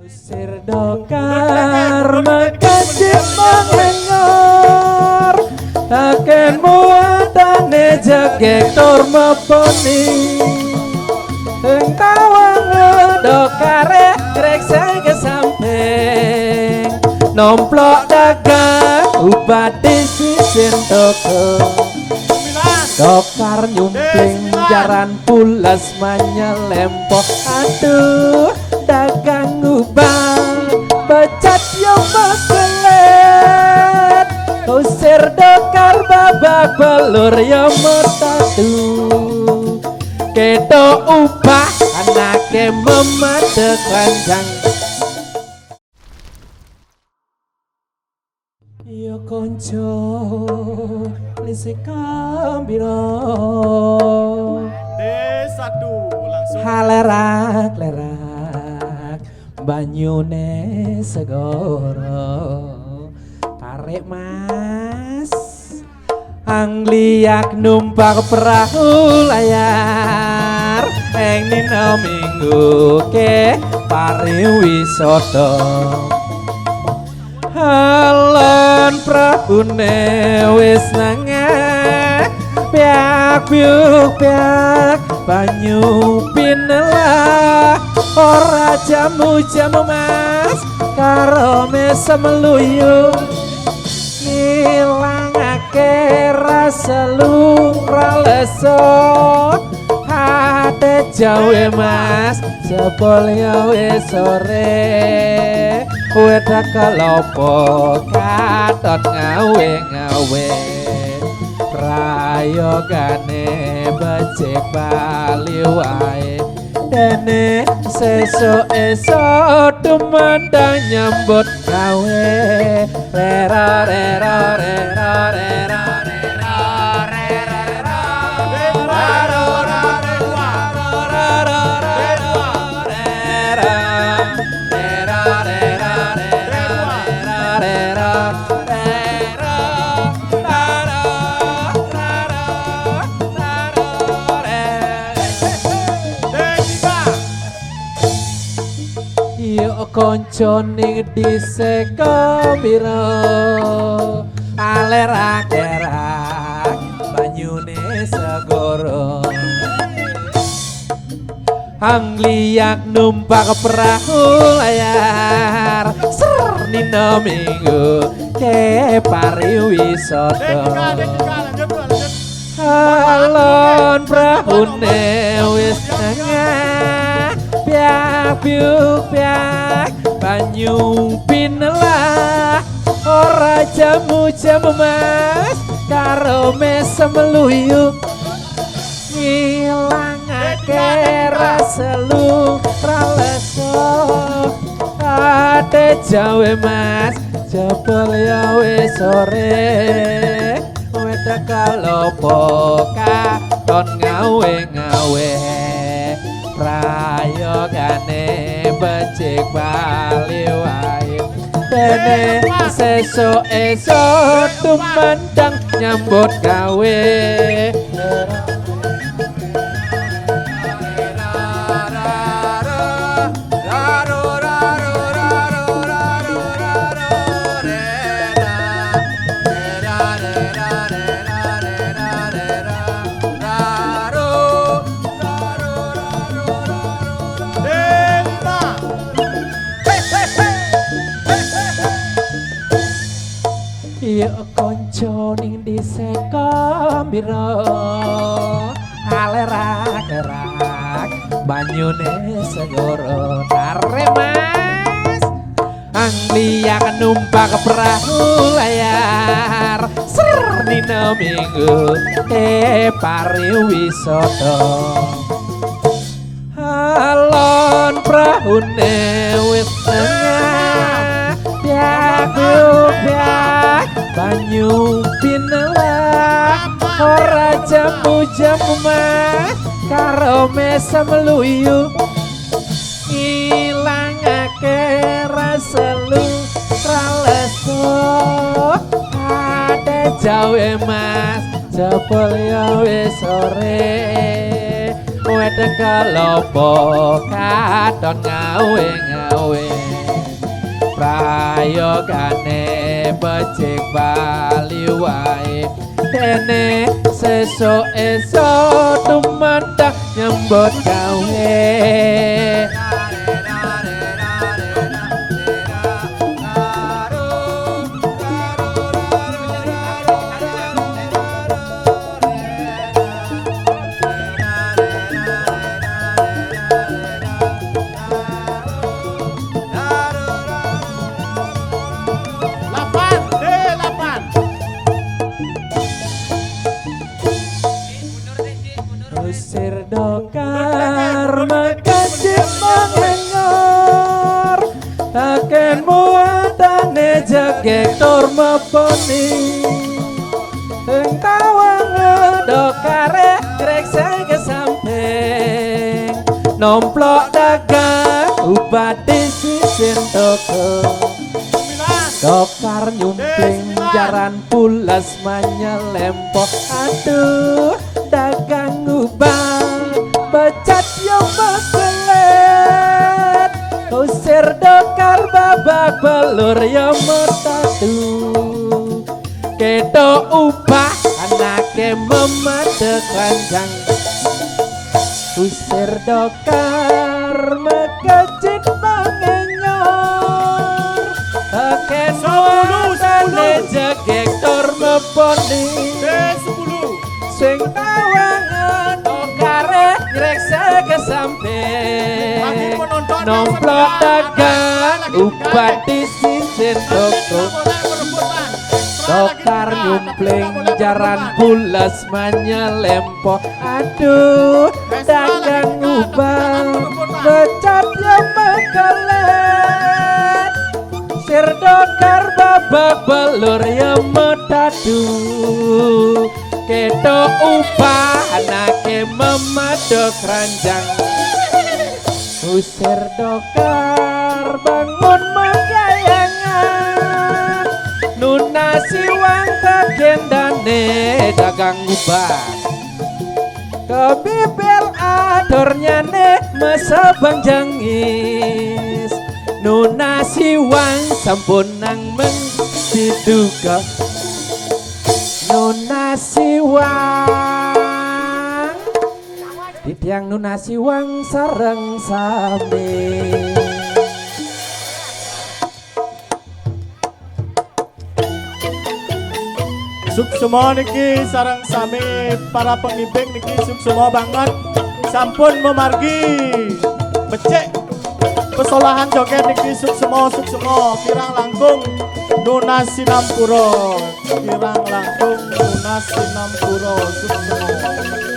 Sirdokar makasih mengenyor akan muatane jagek tur meponi ing tawang dokare reksa kesamping nomplok dagang ubadi sisin toko dokar nyumpling jaran pulas manyelempo aduh dagang ubah becat yo makelet usir dokar babak belur yo metatu kedo ubah anake memadek ranjang yo konco lise kambiro satu langsung halerak banyune segoro tarik mas angliak numpak perahu layar ing dina minggu ke pariwisata halon prahune wis nangah piak banyu pinelah ora jamu mas karo mesem luyu ngilangake rasa lungra lesot hate jawe mas sepolyo wis sore wedak kalopo katon ngawe prayogane becik bali wae dene sesuk esuk tumandang nyambut gawe rera rera rera rera rera konco ning dhisik pira alerak-erak banyune segoro angliak numpak perahu layar ser dina minggu ke pariwisata halon prahune wis tengah piak banyu pinelah ora jamu mas karo mesem luyu ngilangake rasa lungra leso ate jawe mas jebol ya wis sore wedak kalopo katon ngawe prayogane becik bali wae dene sesuk esuk tumandang nyambut gawe konco ning dhisik pira alerak-erak banyune segoro tare mas angliak numpak perahu layar ser dina minggu pariwisata halon prahune wis tengah piak banyu pinelah ora jamu mas karo mesem luyu ngilangake rasa lungra leso ade jawe mas jebol ya wis sore wedek kalopo katon ngawe prayogane becik bali wae dene sesuk esuk tumandang nyambut gawe usir dokar makasih mengenyor akan muatane jagek tur meponi entawang dokare reksa kesamping nomplok dagang ubadi sisir toko dokar nyumpling jaran pulas manyelempo aduh dagang ubah becat yo meselet usir dokar babak belur yo metatu kedo ubah anake memadek ranjang usir dokar mekecit mengenyor aken muatane jegek tur meponi sing tawangan dokare ngreksa kesamping nomplok dagang ubah di sisir toko dokar nyumpling jaran pulas manyelempo aduh dagang ubah becat yang mekelet sir dokar babak belur yang metadu kedo upah anake memadok ranjang usir dokar bangun magayangan nunasi wang kegendane dagang ubah kebibir adornya ne mesabang jangis nunasi wang sampun nang diduga Nuna Siwang Didiang Nuna Siwang sareng sami Suksema niki sareng sami para pengimbing niki suksema banget sampun memargi becek pesolahan joget niki suksema kirang langkung Nuna Sinampuro kirang langkung Nuna Sinampuro suksema